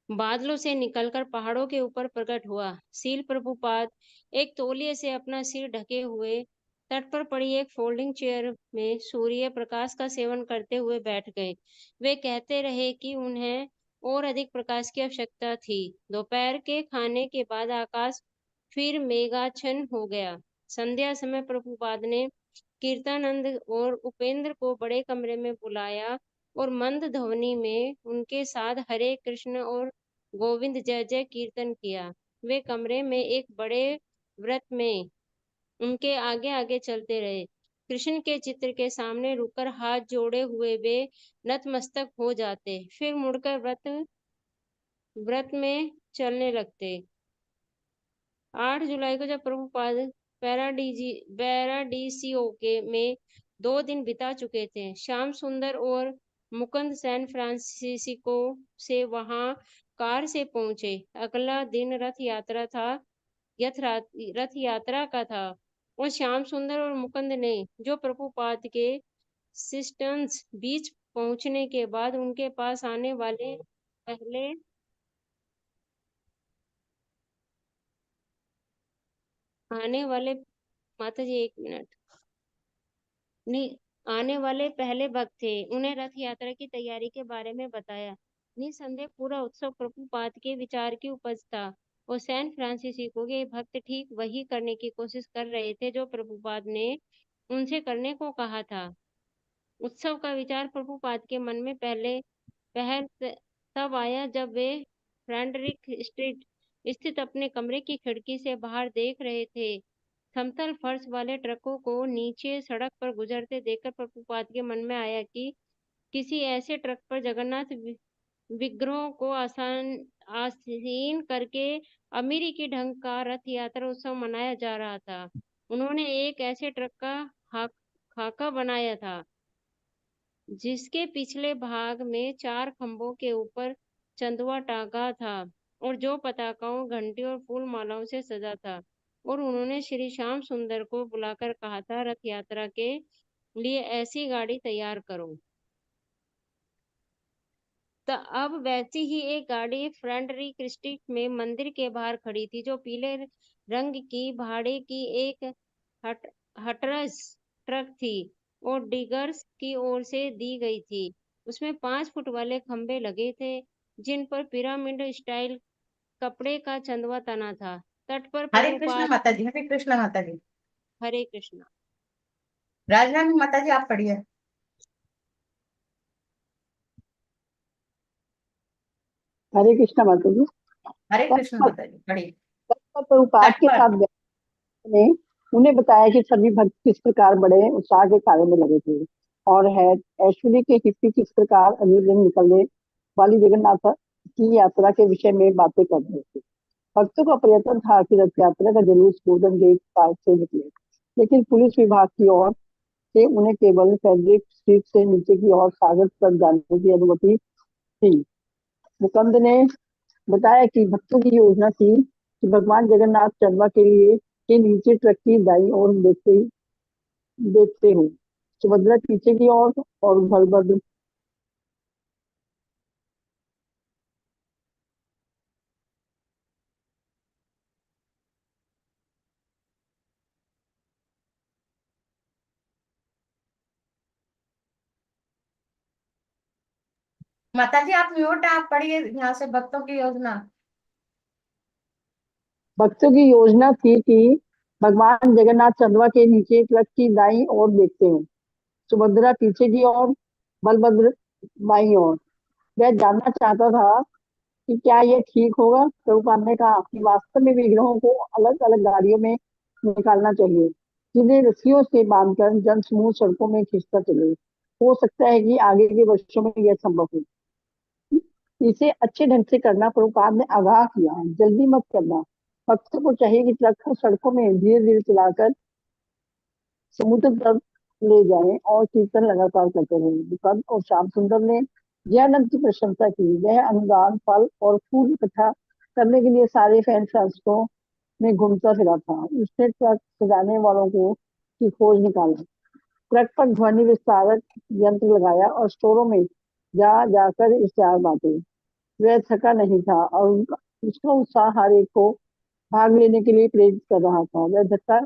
बादलों से निकलकर पहाड़ों के ऊपर प्रकट हुआ। सील प्रभुपाद एक तौलिए से अपना सिर ढके हुए तट पर पड़ी एक फोल्डिंग चेयर में सूर्य प्रकाश का सेवन करते हुए बैठ गए। वे कहते रहे कि उन्हें और अधिक प्रकाश की आवश्यकता थी। दोपहर के खाने के बाद आकाश फिर मेघाच्छन्न हो गया। संध्या समय प्रभुपाद ने कीर्तनानंद और उपेंद्र को बड़े कमरे में बुलाया और मंद ध्वनि में उनके साथ हरे कृष्ण और गोविंद जय जय कीर्तन किया। वे कमरे में एक बड़े व्रत में उनके आगे आगे चलते रहे। कृष्ण के चित्र के सामने रुककर हाथ जोड़े हुए वे नतमस्तक हो जाते, फिर मुड़कर व्रत में चलने लगते। 8 जुलाई को जब प्रभुपाद पैराडीसियो के में 2 दिन बिता चुके थे, श्याम सुंदर और मुकुंद सैन फ्रांसिस्को से वहां कार से पहुंचे। अगला दिन रथ यात्रा का था और श्याम सुंदर और मुकुंद ने, जो प्रभुपाद के सिस्टन्स बीच पहुंचने के बाद उनके पास आने वाले माता जी 1 मिनट नहीं आने वाले पहले भक्त थे, उन्हें रथ यात्रा की तैयारी के बारे में बताया। निसंदेह पूरा उत्सव प्रभुपाद के विचार की उपज था और सैन फ्रांसिस्को के भक्त ठीक वही करने की कोशिश कर रहे थे जो प्रभुपाद ने उनसे करने को कहा था। उत्सव का विचार प्रभुपाद के मन में पहल तब आया जब वे फ्रेडरिक स्ट्रीट स्थित अपने कमरे की खिड़की से बाहर देख रहे थे। समतल फर्श वाले ट्रकों को नीचे सड़क पर गुजरते देखकर प्रभुपाद के मन में आया कि किसी ऐसे ट्रक पर जगन्नाथ विग्रहों को आसीन करके अमेरिकी ढंग का रथ यात्रा उत्सव मनाया जा रहा था। उन्होंने एक ऐसे ट्रक का खाका बनाया था जिसके पिछले भाग में 4 खंभों के ऊपर चंदवा टांगा था और जो पताकाओं, घंटी और फूल मालाओं से सजा था। और उन्होंने श्री श्याम सुंदर को बुलाकर कहा था, रथ यात्रा के लिए ऐसी गाड़ी तैयार करो। तो अब वैसी ही एक गाड़ी फ्रेडरिक स्ट्रीट में मंदिर के बाहर खड़ी थी, जो पीले रंग की भाड़े की एक हटरस ट्रक थी और डिगर्स की ओर से दी गई थी। उसमें 5 फुट वाले खंभे लगे थे जिन पर पिरामिड स्टाइल कपड़े का चंदवा तना था। तट पर हरे कृष्ण प्रभुपाद माता जी, हरे कृष्ण माता जी। हरे कृष्ण। राजरानी माता जी, आप पढ़िए। हरे कृष्णा माता जी। हरे कृष्ण माता जी, पढ़िए। प्रभुपाद तट के पर। साथ ने उन्हें बताया कि सभी भक्त किस प्रकार बड़े उत्साह के कार्य में लगे थे और है ऐश्वर्य के हिप्पी किस प्रकार अगले दिन निकलने वाली जगन्नाथ की यात्रा के विषय में बातें कर रहे थे। भक्तों का प्रयत्न था कि रथ यात्रा का जुलूस गोल्डन गेट पार्क से निकले, लेकिन पुलिस विभाग की ओर से उन्हें केवल फेडरिक स्ट्रीट से नीचे की ओर सागर तक जाने की अनुमति थी। मुकंद ने बताया कि भक्तों की योजना थी कि भगवान जगन्नाथ चंदवा के नीचे ट्रक की दाईं ओर देखते हो, सुभद्रा पीछे की ओर और बलभद्र माता जी आप म्यूट है, आप पढ़िए यहाँ से। भक्तों की योजना। भक्तों की योजना थी कि भगवान जगन्नाथ चंदवा के नीचे ट्रक की दाईं ओर देखते हो, सुभद्रा पीछे की ओर, बलभद्र बाईं ओर। वह जानना चाहता था कि क्या यह ठीक होगा। प्रभुपाद ने कहा कि वास्तव में विग्रहों को अलग अलग गाड़ियों में निकालना चाहिए, जिन्हें रस्सियों से बांधकर जनसमूह सड़कों में खींचता चले। हो सकता है कि आगे के वर्षों में यह संभव हो। इसे अच्छे ढंग से करना प्रभुपाद ने आगाह किया, जल्दी मत करना। भक्तों को चाहिए कि ट्रक को सड़कों में धीरे धीरे चलाकर समुद्र तक ले जाएं और कीर्तन लगातार करते रहे। मुकंद और श्याम सुंदर ने जयानंद की प्रशंसा की। वह अनुदान, फल और फूल इकट्ठा करने के लिए सारे सैन फ्रांसिस्को में घूमता फिरा था। उसने ट्रक सजाने वालों की खोज निकाला, ट्रक पर ध्वनि विस्तारक यंत्र लगाया और स्टोरों में जा जाकर इश्तेहार बांटे। वह थका नहीं था और उसका उत्साह हर एक को भाग लेने के लिए प्रेरित कर रहा था। वह धक्का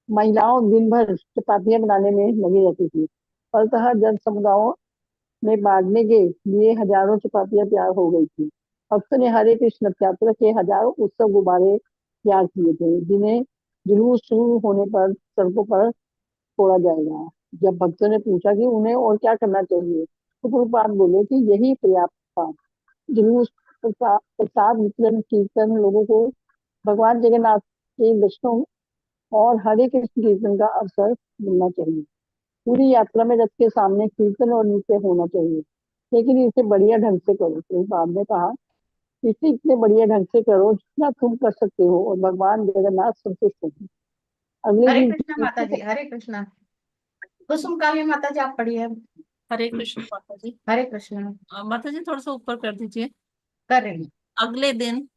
महिलाओं दिन भर चपातियां बनाने में लगी रहती थी, फलतः जन समुदायों में बांटने के लिए हजारों चपातियां तैयार हो गई थी। भक्तों ने हरे कृष्ण रथ यात्रा के हजारों उत्सव गुब्बारे तैयार किए थे, जिन्हें जुलूस शुरू होने पर सड़कों पर छोड़ा जाएगा। जब भक्तों ने पूछा कि उन्हें और क्या करना चाहिए, तो प्रभुपाद बोले कि यही पर्याप्त था। जुलूस, प्रसाद वितरण, कीर्तन, लोगों को भगवान जगन्नाथ के दर्शनों और हरे कृष्ण कीर्तन का अवसर मिलना चाहिए। पूरी यात्रा में रथ के सामने कीर्तन और नृत्य होना चाहिए, लेकिन इसे बढ़िया ढंग से करो। प्रभुपाद ने कहा, इसे इतने बढ़िया ढंग से करो जितना तुम कर सकते हो और भगवान जगन्नाथ संतुष्ट होंगे। अगले हरे दिन कृष्ण माता जी, हरे कृष्ण। कुसुम काली माता जी, आप पढ़िए। हरे कृष्ण माता जी। हरे कृष्ण। माता जी थोड़ा सा ऊपर कर दीजिए। कर रही हूँ। अगले दिन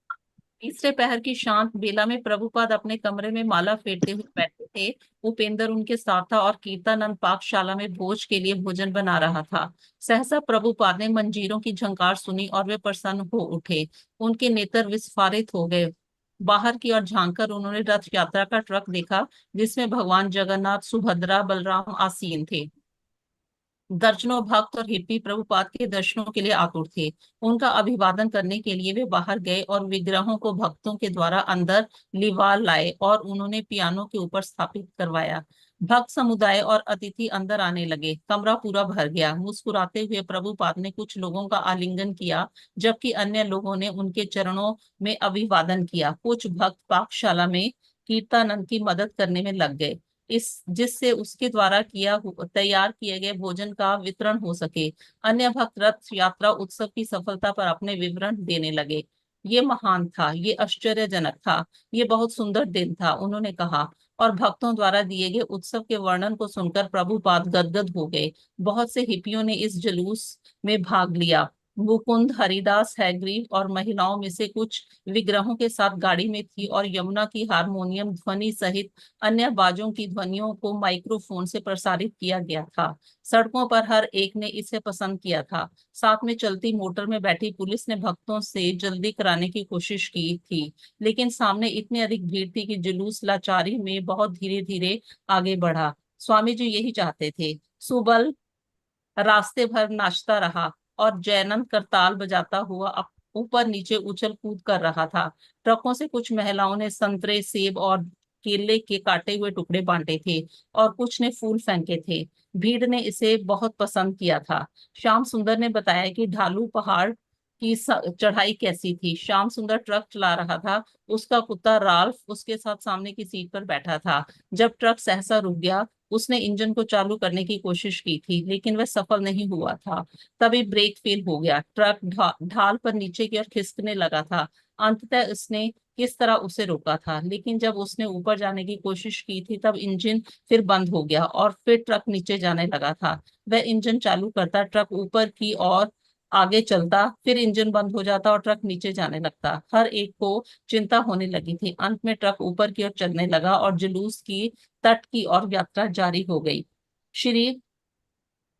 तीसरे पहर की शांत बेला में प्रभुपाद अपने कमरे में माला फेरते हुए बैठे थे। उपेंद्र उनके साथ था और कीर्तनंद पाकशाला में भोज के लिए भोजन बना रहा था। सहसा प्रभुपाद ने मंजीरों की झंकार सुनी और वे प्रसन्न हो उठे। उनके नेत्र विस्फारित हो गए। बाहर की ओर झांककर उन्होंने रथ यात्रा का ट्रक देखा, जिसमें भगवान जगन्नाथ, सुभद्रा, बलराम आसीन थे। दर्जनों भक्त और हिप्पी प्रभुपाद के दर्शनों के लिए आतुर थे। उनका अभिवादन करने के लिए वे बाहर गए और विग्रहों को भक्तों के द्वारा अंदर लिवा लाए और उन्होंने पियानो के ऊपर स्थापित करवाया। भक्त समुदाय और अतिथि अंदर आने लगे। कमरा पूरा भर गया। मुस्कुराते हुए प्रभुपाद ने कुछ लोगों का आलिंगन किया, जबकि अन्य लोगों ने उनके चरणों में अभिवादन किया। कुछ भक्त पाकशाला में कीर्तानंद की मदद करने में लग गए, जिससे उसके द्वारा तैयार किए गए भोजन का वितरण हो सके। अन्य भक्त रथ यात्रा उत्सव की सफलता पर अपने विवरण देने लगे। ये महान था, ये आश्चर्यजनक था, ये बहुत सुंदर दिन था, उन्होंने कहा। और भक्तों द्वारा दिए गए उत्सव के वर्णन को सुनकर प्रभुपाद गदगद हो गए। बहुत से हिप्पियों ने इस जुलूस में भाग लिया। मुकुंद, हरिदास, हैग्रीव और महिलाओं में से कुछ विग्रहों के साथ गाड़ी में थी और यमुना की हारमोनियम ध्वनि सहित अन्य बाजों की ध्वनियों को माइक्रोफोन से प्रसारित किया गया था। सड़कों पर हर एक ने इसे पसंद किया था। साथ में चलती मोटर में बैठी पुलिस ने भक्तों से जल्दी कराने की कोशिश की थी, लेकिन सामने इतनी अधिक भीड़ थी कि जुलूस लाचारी में बहुत धीरे धीरे आगे बढ़ा। स्वामी जी यही चाहते थे। सुबल रास्ते भर नाचता रहा और जैनंद करताल बजाता हुआ ऊपर नीचे उछल कूद कर रहा था। ट्रकों से कुछ महिलाओं ने संतरे, सेब और केले के काटे हुए टुकड़े बांटे थे और कुछ ने फूल फेंके थे। भीड़ ने इसे बहुत पसंद किया था। श्याम सुंदर ने बताया कि ढालू पहाड़ की चढ़ाई कैसी थी। श्याम सुंदर ट्रक चला रहा था। उसका कुत्ता राल्फ उसके साथ सामने की सीट पर बैठा था। जब ट्रक सहसा रुक गया, उसने इंजन को चालू करने की कोशिश की थी, लेकिन वह सफल नहीं हुआ था। तभी ब्रेक फेल हो गया। ट्रक ढाल पर नीचे की ओर खिसकने लगा था। अंततः उसने किस तरह उसे रोका था, लेकिन जब उसने ऊपर जाने की कोशिश की थी तब इंजन फिर बंद हो गया और फिर ट्रक नीचे जाने लगा था। वह इंजन चालू करता, ट्रक ऊपर की ओर आगे चलता, फिर इंजन बंद हो जाता और ट्रक नीचे जाने लगता। हर एक को चिंता होने लगी थी। अंत में ट्रक ऊपर की ओर चलने लगा और जुलूस की तट की ओर यात्रा जारी हो गई। श्री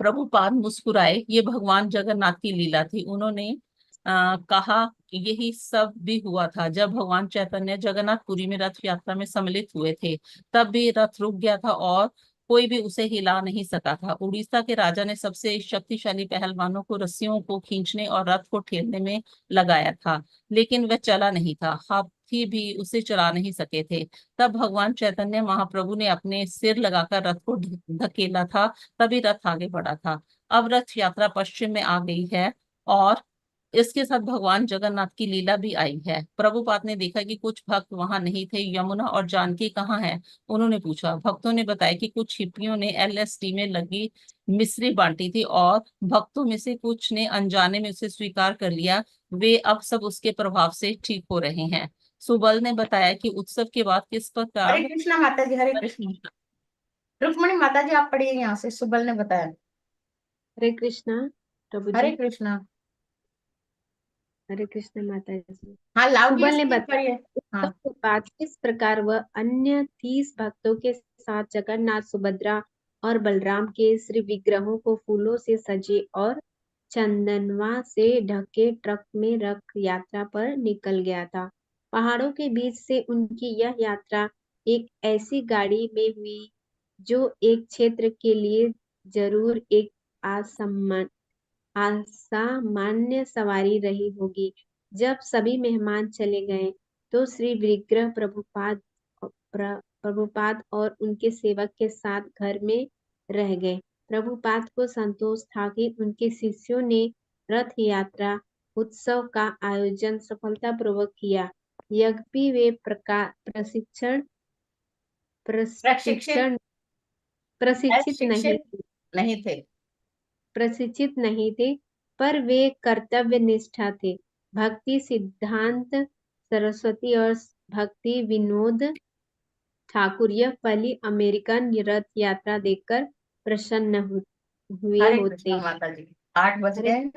प्रभुपाद मुस्कुराए। ये भगवान जगन्नाथ की लीला थी। उन्होंने कहा कि यही सब भी हुआ था जब भगवान चैतन्य जगन्नाथपुरी में रथ यात्रा में सम्मिलित हुए थे। तब भी रथ रुक गया था और कोई भी उसे हिला नहीं सका था। उड़ीसा के राजा ने सबसे शक्तिशाली पहलवानों को रस्सियों को खींचने और रथ को ठेलने में लगाया था, लेकिन वह चला नहीं था। हाथी भी उसे चला नहीं सके थे। तब भगवान चैतन्य महाप्रभु ने अपने सिर लगाकर रथ को धकेला था, तभी रथ आगे बढ़ा था। अब रथ यात्रा पश्चिम में आ गई है और इसके साथ भगवान जगन्नाथ की लीला भी आई है। प्रभुपाद ने देखा कि कुछ भक्त वहां नहीं थे। यमुना और जानकी कहाँ है, उन्होंने पूछा। भक्तों ने बताया कि कुछ हिप्पियों ने LSD में लगी मिश्री बांटी थी और भक्तों में से कुछ ने अनजाने में उसे स्वीकार कर लिया। वे अब सब उसके प्रभाव से ठीक हो रहे हैं। सुबल ने बताया कि उत्सव के बाद किस प्रकार हरे कृष्णा माता जी, हरे कृष्ण। रुक्मणी माता जी आप पढ़िए यहाँ से, सुबल ने बताया। हरे कृष्णा प्रभु हरे जी। कृष्णा। हरे कृष्ण माता जी। हाँ, लाउडली सुबल ने स्पीक बताया करिए। हाँ। के बाद किस प्रकार वह अन्य 30 भक्तों के साथ जगन्नाथ, सुभद्रा और बलराम के श्री विग्रहों को फूलों से सजे और चंदनवा से ढके ट्रक में रख यात्रा पर निकल गया था। पहाड़ों के बीच से उनकी यह यात्रा एक ऐसी गाड़ी में हुई जो एक क्षेत्र के लिए जरूर एक असामान्य सवारी रही होगी। जब सभी मेहमान चले गए तो श्री विग्रह प्रभुपाद और उनके सेवक के साथ घर में रह गए। प्रभुपाद को संतोष था कि उनके शिष्यों ने रथ यात्रा उत्सव का आयोजन सफलतापूर्वक किया। यद्यपि वे प्रशिक्षित नहीं थे, पर वे कर्तव्य निष्ठा थे। भक्ति सिद्धांत सरस्वती और भक्ति विनोद ठाकुर यह पहली अमेरिकन रथ यात्रा देखकर प्रसन्न हुए हरे होते। कृष्णा माता जी, 8 बज गए हैं।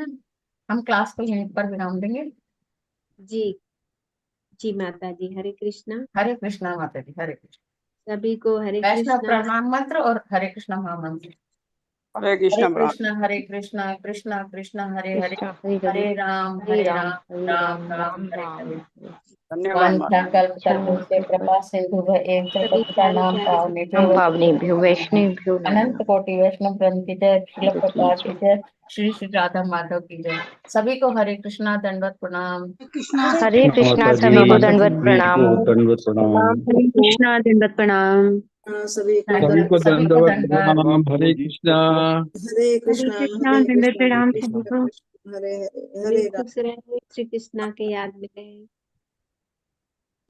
हम क्लास को यहीं पर विराम देंगे। जी जी माता जी। हरे कृष्णा। हरे कृष्णा माता जी, हरे कृष्णा। सभी को हरे वैष्णव कृष्णा। प्रणाम मंत्र और हरे कृष्णा महामंत्र। हरे हरे कृष्ण कृष्णा हरे कृष्णा कृष्णा कृष्णा हरे हरे, हरे राम राम राम हरे हरे। धन्यवाद माता। वाञ्छाकल्पतरुभ्यश्च कृपा सिन्धुभ्यः एव च पतितानां पावनेभ्यो वैष्णवेभ्यो अनंत कोटि वैष्णव वृंद की जय। श्रील प्रभुपाद की जय। श्री श्री राधा माधव की जय। सभी को हरे कृष्णा, दंडवत प्रणाम। कृष्णा। हरे कृष्णा, माता जी, सभी को दंडवत सभी प्रणाम। को दंडवत प्रणाम। हरे कृष्णा, दंडवत प्रणाम। सभी को सभी को सभी को दंडवत धन्यवाद। प्रणाम। हरे कृष्णा। हरे कृष्णा दंडवत प्रणाम कृष्ण सभी को। हरे हरे सभी हरे राम। खुश रहे, श्री कृष्णा के याद में रहे।